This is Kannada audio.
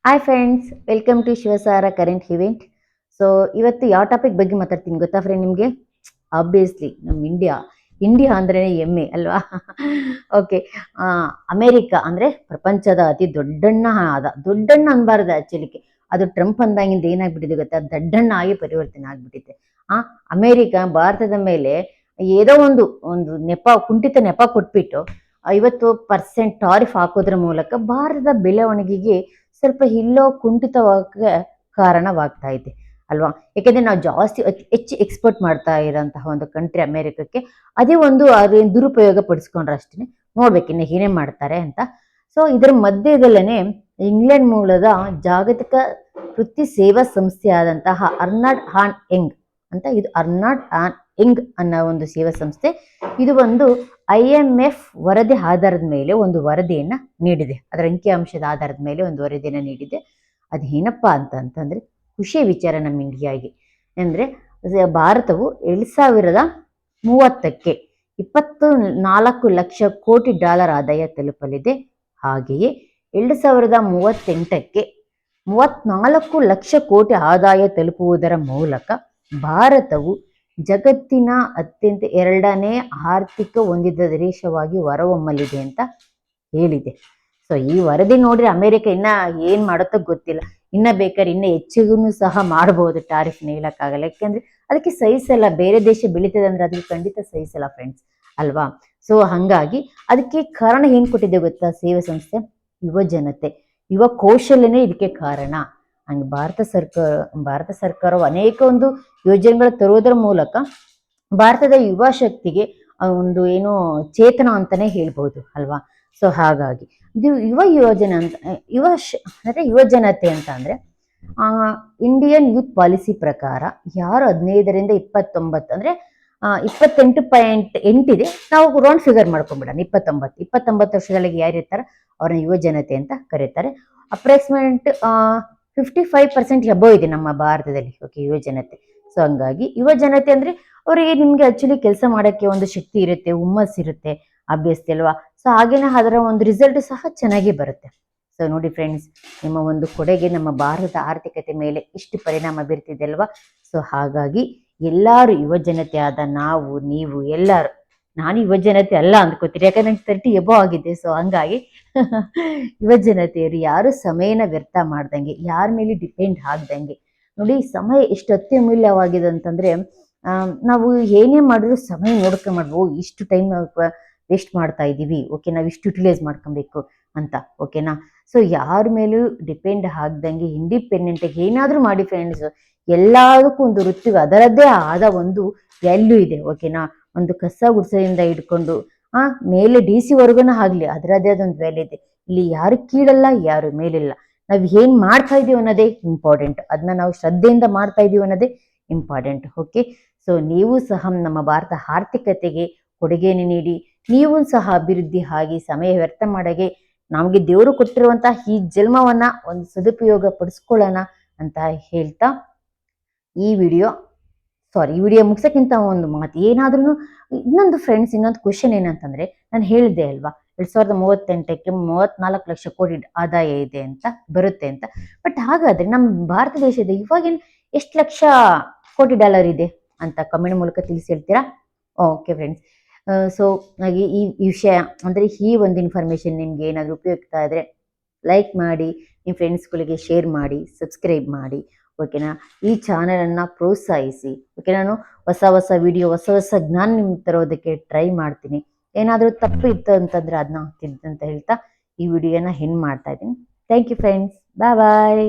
Hi friends, welcome to Shivasara current event. So ಇವತ್ತು ಯಾವ ಟಾಪಿಕ್ ಬಗ್ಗೆ ಮಾತಾಡ್ತೀನಿ ಗೊತ್ತಾ ಫ್ರೆಂಡ್ ನಿಮಗೆ? ಆಬ್ವಿಯಸ್ಲಿ ನಮ್ಮ ಇಂಡಿಯಾ ಅಂದ್ರೆ ಹೆಮ್ಮೆ ಅಲ್ವಾ? ಓಕೆ. ಅಮೇರಿಕಾ ಅಂದ್ರೆ ಪ್ರಪಂಚದ ಅತಿ ದೊಡ್ಡಣ್ಣ. ದೊಡ್ಡಣ್ಣ ಅನ್ಬಾರ್ದು ಆಕ್ಚುಲಿಗೆ. ಅದು ಟ್ರಂಪ್ ಅಂದಾಗಿಂದ ಏನಾಗ್ಬಿಟ್ಟಿದೆ ಗೊತ್ತಾ, ದಡ್ಡಣ್ಣ ಆಗಿ ಪರಿವರ್ತನೆ ಆಗ್ಬಿಟ್ಟಿದೆ. ಆ ಅಮೇರಿಕಾ ಭಾರತದ ಮೇಲೆ ಏನೋ ಒಂದು ಒಂದು ಕುಂಠಿತ ನೆಪ ಕೊಟ್ಬಿಟ್ಟು 50% ಟಾರಿಫ್ ಹಾಕೋದ್ರ ಮೂಲಕ ಭಾರತದ ಬೆಳವಣಿಗೆಗೆ ಸ್ವಲ್ಪ ಇಲ್ಲೋ ಕುಂಠಿತವಾಗಿ ಕಾರಣವಾಗ್ತಾ ಇದೆ ಅಲ್ವಾ? ಯಾಕೆಂದ್ರೆ ನಾವು ಜಾಸ್ತಿ ಹೆಚ್ಚು ಎಕ್ಸ್ಪೋರ್ಟ್ ಮಾಡ್ತಾ ಇರೋಂತಹ ಒಂದು ಕಂಟ್ರಿ ಅಮೆರಿಕಕ್ಕೆ. ಅದೇ ಒಂದು ಅದೇನು ದುರುಪಯೋಗ ಪಡಿಸ್ಕೊಂಡ್ರೆ ಅಷ್ಟೇ, ನೋಡ್ಬೇಕು ಇನ್ನು ಏನೇ ಮಾಡ್ತಾರೆ ಅಂತ. ಸೊ ಇದರ ಮಧ್ಯದಲ್ಲೇನೆ ಇಂಗ್ಲೆಂಡ್ ಮೂಲದ ಜಾಗತಿಕ ವೃತ್ತಿ ಸೇವಾ ಸಂಸ್ಥೆ ಆದಂತಹ ಅರ್ನಾಲ್ಡ್ ಆನ್ ಯಂಗ್ ಅಂತ, ಇದು ಅರ್ನಾಲ್ಡ್ ಆನ್ ಯಂಗ್ ಅನ್ನೋ ಒಂದು ಸೇವಾ ಸಂಸ್ಥೆ. ಇದು ಒಂದು IMF ವರದಿ ಆಧಾರದ ಮೇಲೆ ಒಂದು ವರದಿಯನ್ನ ನೀಡಿದೆ. ಅದರ ಅಂಕಿಅಂಶದ ಆಧಾರದ ಮೇಲೆ ಒಂದು ವರದಿಯನ್ನ ನೀಡಿದೆ. ಅದೇನಪ್ಪಾ ಅಂತಂದ್ರೆ ಖುಷಿಯ ವಿಚಾರ ನಮ್ಮ ಇಂಡಿಯಾಗೆ. ಅಂದ್ರೆ ಭಾರತವು 2030ಕ್ಕೆ 24 ಲಕ್ಷ ಕೋಟಿ ಡಾಲರ್ ಆದಾಯ ತಲುಪಲಿದೆ. ಹಾಗೆಯೇ 2038ಕ್ಕೆ 34 ಲಕ್ಷ ಕೋಟಿ ಆದಾಯ ತಲುಪುವುದರ ಮೂಲಕ ಭಾರತವು ಜಗತ್ತಿನ ಅತ್ಯಂತ 2ನೇ ಆರ್ಥಿಕ ಹೊಂದಿದ ದೇಶವಾಗಿ ಹೊರಹೊಮ್ಮಲಿದೆ ಅಂತ ಹೇಳಿದೆ. ಸೊ ಈ ವರದಿ ನೋಡ್ರಿ ಅಮೆರಿಕ ಇನ್ನ ಏನ್ ಮಾಡುತ್ತೋ ಗೊತ್ತಿಲ್ಲ. ಇನ್ನ ಬೇಕಾದ್ರೆ ಇನ್ನ ಹೆಚ್ಚಿಗೂ ಸಹ ಮಾಡಬಹುದು, ಟಾರಿಫ್ನ ಹೇಳಕ್ಕಾಗಲ್ಲ. ಯಾಕೆಂದ್ರೆ ಅದಕ್ಕೆ ಸಹಿಸಲ್ಲ. ಬೇರೆ ದೇಶ ಬೆಳೀತದೆ ಅಂದ್ರೆ ಅದಕ್ಕೆ ಖಂಡಿತ ಸಹಿಸಲ್ಲ ಫ್ರೆಂಡ್ಸ್ ಅಲ್ವಾ? ಸೊ ಹಂಗಾಗಿ ಅದಕ್ಕೆ ಕಾರಣ ಏನ್ ಕೊಟ್ಟಿದೆ ಗೊತ್ತಾ ಸೇವಾ ಸಂಸ್ಥೆ? ಯುವ ಜನತೆ, ಯುವ ಕೌಶಲ್ಯನೇ ಇದಕ್ಕೆ ಕಾರಣ. ಹಂಗೆ ಭಾರತ ಸರ್ಕಾರವು ಅನೇಕ ಒಂದು ಯೋಜನೆಗಳು ತರುವುದರ ಮೂಲಕ ಭಾರತದ ಯುವ ಶಕ್ತಿಗೆ ಒಂದು ಏನು ಚೇತನ ಅಂತಾನೆ ಹೇಳ್ಬೋದು ಅಲ್ವಾ? ಸೊ ಹಾಗಾಗಿ ಇದು ಯೋಜನೆ ಅಂತ ಯುವ ಜನತೆ ಅಂತ ಅಂದ್ರೆ ಇಂಡಿಯನ್ ಯೂತ್ ಪಾಲಿಸಿ ಪ್ರಕಾರ ಯಾರು 15ರಿಂದ 29 ಅಂದ್ರೆ 28.8 ಇದೆ. ನಾವು ರೌಂಡ್ ಫಿಗರ್ ಮಾಡ್ಕೊಂಡ್ಬಿಡೋಣ. 29 ವರ್ಷದೊಳಗೆ ಯಾರು ಇರ್ತಾರ ಅವ್ರನ್ನ ಯುವ ಜನತೆ ಅಂತ ಕರೀತಾರೆ. ಅಪ್ರಾಕ್ಸಿಮೇಟ್ 55% ಎಬೋ ಇದೆ ನಮ್ಮ ಭಾರತದಲ್ಲಿ. ಓಕೆ, ಯುವ ಜನತೆ. ಸೊ ಹಂಗಾಗಿ ಯುವ ಜನತೆ ಅಂದ್ರೆ ಅವರಿಗೆ ನಿಮ್ಗೆ ಆಕ್ಚುಲಿ ಕೆಲಸ ಮಾಡಕ್ಕೆ ಒಂದು ಶಕ್ತಿ ಇರುತ್ತೆ, ಹುಮ್ಮಸ್ ಇರುತ್ತೆ, ಅಭ್ಯಸ್ತಿ ಅಲ್ವಾ? ಸೊ ಹಾಗೇನೆ ಅದರ ಒಂದು ರಿಸಲ್ಟ್ ಸಹ ಚೆನ್ನಾಗಿ ಬರುತ್ತೆ. ಸೊ ನೋಡಿ ಫ್ರೆಂಡ್ಸ್, ನಿಮ್ಮ ಒಂದು ಕೊಡುಗೆ ನಮ್ಮ ಭಾರತದ ಆರ್ಥಿಕತೆ ಮೇಲೆ ಇಷ್ಟು ಪರಿಣಾಮ ಬೀರ್ತಿದೆ ಅಲ್ವಾ? ಸೊ ಹಾಗಾಗಿ ಎಲ್ಲಾರು ಯುವ ಜನತೆ ಆದ ನಾವು, ನೀವು ಎಲ್ಲಾರು, ನಾನು ಯುವ ಜನತೆ ಅಲ್ಲ ಅಂದ್ಕೋತೀರಿ, ಯಾಕಂದ್ರೆ ನಂಗೆ 30 ಎಬೋ ಆಗಿದೆ. ಸೊ ಹಂಗಾಗಿ ಯುವ ಜನತೆಯರು ಯಾರು ಸಮಯನ ವ್ಯರ್ಥ ಮಾಡ್ದಂಗೆ, ಯಾರ ಮೇಲೆ ಡಿಪೆಂಡ್ ಆಗ್ದಂಗೆ ನೋಡಿ. ಸಮಯ ಎಷ್ಟು ಅತ್ಯಮೂಲ್ಯವಾಗಿದೆ ಅಂತಂದ್ರೆ ನಾವು ಏನೇ ಮಾಡಿದ್ರು ಸಮಯ ನೋಡ್ಕೊಂಡ್ಬಿಡ್ವು. ಇಷ್ಟು ಟೈಮ್ ವೇಸ್ಟ್ ಮಾಡ್ತಾ ಇದ್ದೀವಿ, ಓಕೆ, ನಾವು ಇಷ್ಟು ಯುಟಿಲೈಸ್ ಮಾಡ್ಕೊಬೇಕು ಅಂತ, ಓಕೆನಾ? ಸೊ ಯಾರ ಮೇಲೂ ಡಿಪೆಂಡ್ ಆಗ್ದಂಗೆ ಇಂಡಿಪೆಂಡೆಂಟ್ ಆಗಿ ಏನಾದ್ರೂ ಮಾಡಿ ಫ್ರೆಂಡ್ಸ್. ಎಲ್ಲದಕ್ಕೂ ಒಂದು ವೃತ್ತಿಗೆ ಅದರದ್ದೇ ಆದ ಒಂದು ವ್ಯಾಲ್ಯೂ ಇದೆ, ಓಕೆನಾ? ಒಂದು ಕಸ ಗುಡ್ಸೋದಿಂದ ಹಿಡ್ಕೊಂಡು ಮೇಲೆ DC ವರ್ಗನ ಆಗ್ಲಿ ಅದರದ್ದೇ ಅದೊಂದು ವ್ಯಾಲ್ಯೂ ಇದೆ. ಇಲ್ಲಿ ಯಾರು ಕೀಳಲ್ಲ, ಯಾರು ಮೇಲಿಲ್ಲ. ನಾವ್ ಏನ್ ಮಾಡ್ತಾ ಇದೀವಿ ಅನ್ನೋದೇ ಇಂಪಾರ್ಟೆಂಟ್. ಅದನ್ನ ನಾವು ಶ್ರದ್ಧೆಯಿಂದ ಮಾಡ್ತಾ ಇದೀವಿ ಅನ್ನೋದೇ ಇಂಪಾರ್ಟೆಂಟ್. ಓಕೆ, ಸೊ ನೀವು ಸಹ ನಮ್ಮ ಭಾರತ ಆರ್ಥಿಕತೆಗೆ ಕೊಡುಗೆಯನ್ನು ನೀಡಿ, ನೀವು ಸಹ ಅಭಿವೃದ್ಧಿ ಆಗಿ ಸಮಯ ವ್ಯರ್ಥ ಮಾಡಗೆ ನಮಗೆ ದೇವರು ಕೊಟ್ಟಿರುವಂತಹ ಈ ಜನ್ಮವನ್ನ ಒಂದು ಸದುಪಯೋಗ ಪಡಿಸ್ಕೊಳ್ಳೋಣ ಅಂತ ಹೇಳ್ತಾ ಈ ವಿಡಿಯೋ ಮುಗ್ಸಕ್ಕಿಂತ ಒಂದು ಮಾತು ಏನಾದ್ರೂ ಇನ್ನೊಂದು ಫ್ರೆಂಡ್ಸ್, ಇನ್ನೊಂದು ಕ್ವಶನ್ ಏನಂತಂದ್ರೆ, ನಾನು ಹೇಳಿದೆ ಅಲ್ವಾ 2038ಕ್ಕೆ 34 ಲಕ್ಷ ಕೋಟಿ ಆದಾಯ ಇದೆ ಅಂತ ಬರುತ್ತೆ ಅಂತ. ಬಟ್ ಹಾಗಾದ್ರೆ ನಮ್ಮ ಭಾರತ ದೇಶದ ಇವಾಗಿನ ಎಷ್ಟು ಲಕ್ಷ ಕೋಟಿ ಡಾಲರ್ ಇದೆ ಅಂತ ಕಮೆಂಟ್ ಮೂಲಕ ತಿಳಿಸಿ ಹೇಳ್ತೀರಾ? ಓಕೆ ಫ್ರೆಂಡ್ಸ್, ಸೊ ಈ ವಿಷಯ ಅಂದ್ರೆ ಈ ಒಂದು ಇನ್ಫಾರ್ಮೇಶನ್ ನಿಮ್ಗೆ ಏನಾದ್ರು ಉಪಯುಕ್ತ ಆದ್ರೆ ಲೈಕ್ ಮಾಡಿ, ನಿಮ್ಮ ಫ್ರೆಂಡ್ಸ್ಗಳಿಗೆ ಶೇರ್ ಮಾಡಿ, ಸಬ್ಸ್ಕ್ರೈಬ್ ಮಾಡಿ, ಓಕೆನಾ? ಈ ಚಾನಲನ್ನು ಪ್ರೋತ್ಸಾಹಿಸಿ. ಓಕೆ, ನಾನು ಹೊಸ ವಿಡಿಯೋ, ಹೊಸ ಜ್ಞಾನ ನಿಮ್ಗೆ ತರೋದಕ್ಕೆ ಟ್ರೈ ಮಾಡ್ತೀನಿ. ಏನಾದರೂ ತಪ್ಪು ಇತ್ತು ಅಂತಂದ್ರೆ ಅದನ್ನ ತಿದ್ದಂತ ಹೇಳ್ತಾ ಈ ವಿಡಿಯೋನ ಹೆಣ್ಣು ಮಾಡ್ತಾ ಇದ್ದೀನಿ. Thank you friends, bye.